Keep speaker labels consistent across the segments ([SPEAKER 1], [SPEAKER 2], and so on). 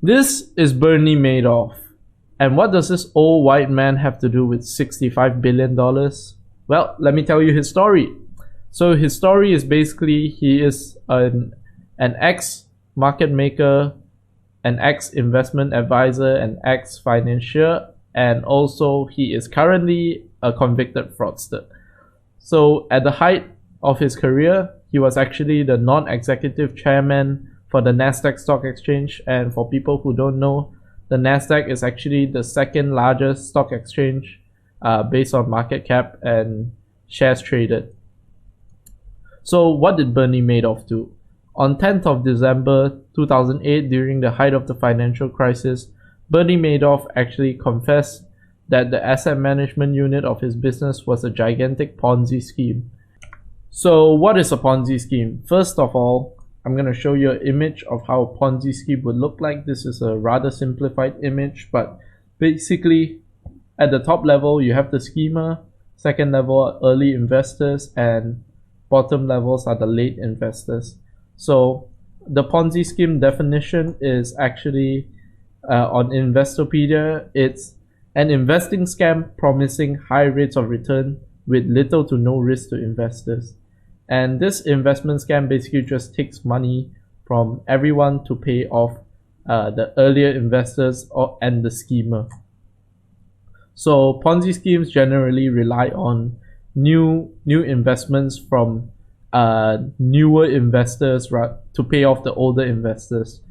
[SPEAKER 1] This is Bernie Madoff. And what does this old white man have to do with $65 billion? Well, let me tell you his story. So his story is basically he is an ex-market maker, an ex-investment advisor, an ex-financier, and also he is currently a convicted fraudster. So at the height of his career, he was actually the non-executive chairman for the Nasdaq Stock Exchange. And for people who don't know, the Nasdaq is actually the second largest stock exchange based on market cap and shares traded. So what did Bernie Madoff do? On 10th of December 2008, during the height of the financial crisis, Bernie Madoff actually confessed that the asset management unit of his business was a gigantic Ponzi scheme. So what is a Ponzi scheme? First of all, I'm going to show you an image of how a Ponzi scheme would look like. This is a rather simplified image, but basically at the top level you have the schemer, second level are early investors, and bottom levels are the late investors. So the Ponzi scheme definition is actually on Investopedia. It's an investing scam promising high rates of return with little to no risk to investors. And this investment scam basically just takes money from everyone to pay off the earlier investors and the schemer. So Ponzi schemes generally rely on new investments from newer investors to pay off the older investors.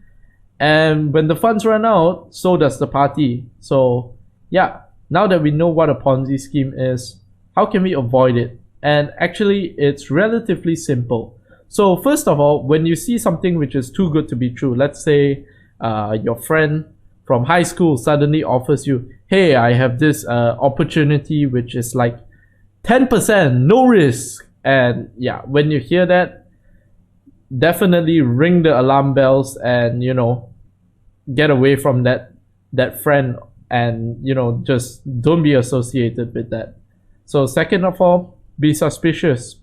[SPEAKER 1] And when the funds run out, so does the party. So yeah, now that we know what a Ponzi scheme is, how can we avoid it? And actually, it's relatively simple. So first of all, when you see something which is too good to be true, let's say your friend from high school suddenly offers you, hey, I have this opportunity which is like 10%, no risk. And yeah, when you hear that, definitely ring the alarm bells and, get away from that friend and, just don't be associated with that. So second of all, be suspicious.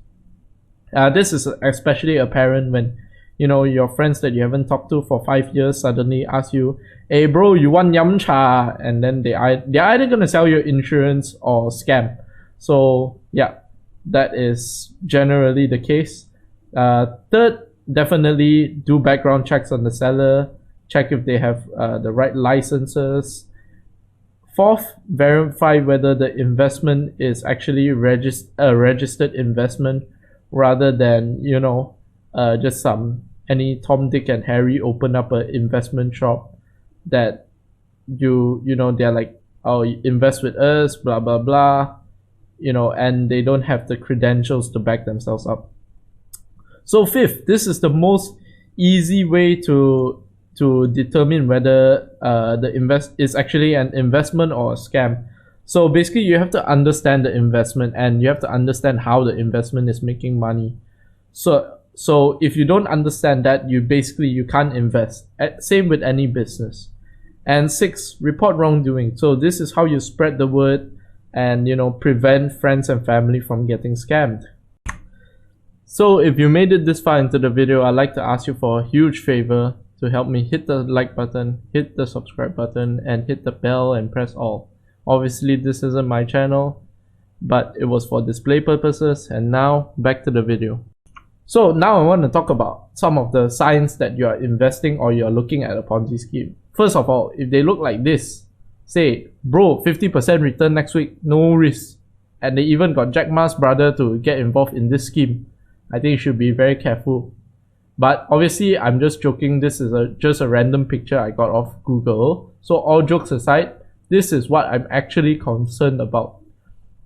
[SPEAKER 1] This is especially apparent when, your friends that you haven't talked to for 5 years suddenly ask you, hey bro, you want yum cha? And then they're either going to sell you insurance or scam. So yeah, that is generally the case. Third, definitely do background checks on the seller. Check if they have the right licenses. Fourth, verify whether the investment is actually a registered investment rather than, just any Tom, Dick and Harry open up an investment shop that they're like, oh, invest with us, blah, blah, blah, and they don't have the credentials to back themselves up. So fifth, this is the most easy way to determine whether the invest is actually an investment or a scam. So basically you have to understand the investment and you have to understand how the investment is making money. So if you don't understand that, you can't invest. Same with any business. And six, report wrongdoing. So this is how you spread the word and prevent friends and family from getting scammed. So if you made it this far into the video, I'd like to ask you for a huge favor to help me. Hit the like button, hit the subscribe button, and hit the bell and press all. Obviously this isn't my channel, but it was for display purposes. And now back to the video. So now I want to talk about some of the signs that you are investing or you are looking at a Ponzi scheme. First of all, if they look like this, say, bro, 50% return next week, no risk, and they even got Jack Ma's brother to get involved in this scheme, I think you should be very careful. But obviously, I'm just joking. This is just a random picture I got off Google. So all jokes aside, this is what I'm actually concerned about.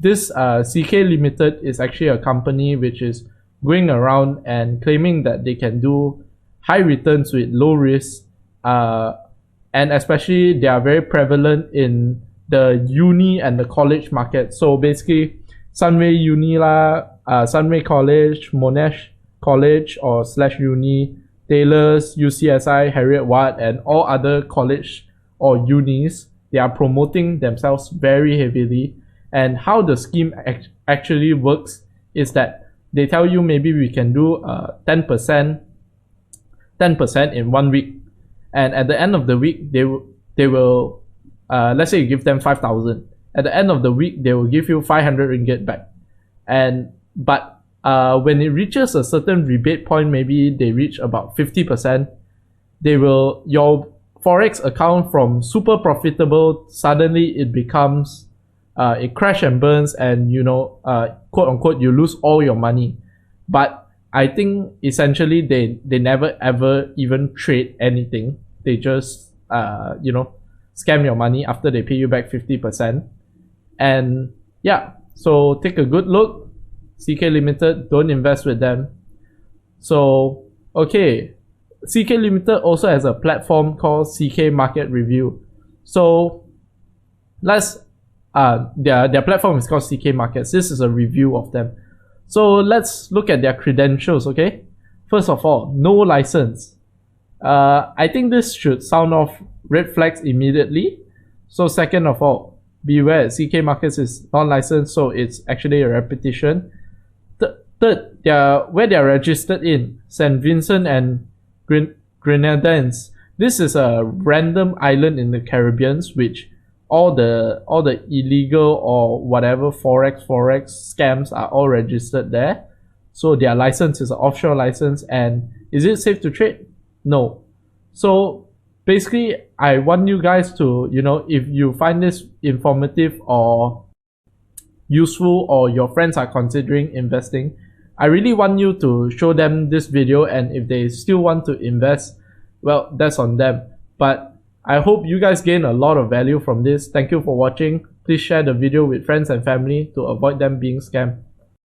[SPEAKER 1] This CK Limited is actually a company which is going around and claiming that they can do high returns with low risk. And especially they are very prevalent in the uni and the college market. So basically, Sunway Uni Sunway College, Monash College or /uni, Taylor's, UCSI, Heriot-Watt, and all other college or unis, they are promoting themselves very heavily. And how the scheme actually works is that they tell you maybe we can do 10% in 1 week. and at the end of the week they will let's say you give them 5,000. At the end of the week they will give you 500 ringgit back. And but when it reaches a certain rebate point, maybe they reach about 50%, your forex account from super profitable, suddenly it becomes it crash and burns, and quote unquote you lose all your money. But I think essentially they never ever even trade anything. They just scam your money after they pay you back 50%. And yeah, so take a good look. CK Limited, don't invest with them. So okay, CK Limited also has a platform called CK Market Review. So let's their platform is called CK Markets. This is a review of them. So let's look at their credentials, okay? First of all, no license. I think this should sound off red flags immediately. So second of all, beware, CK Markets is non-licensed, so it's actually a repetition. Third, where they are registered in, St. Vincent and Grenadines. This is a random island in the Caribbean, which all the illegal or whatever forex scams are all registered there. So their license is an offshore license. And is it safe to trade? No. So basically, I want you guys to, if you find this informative or useful, or your friends are considering investing, I really want you to show them this video. And if they still want to invest, well, that's on them. But I hope you guys gain a lot of value from this. Thank you for watching. Please share the video with friends and family to avoid them being scammed.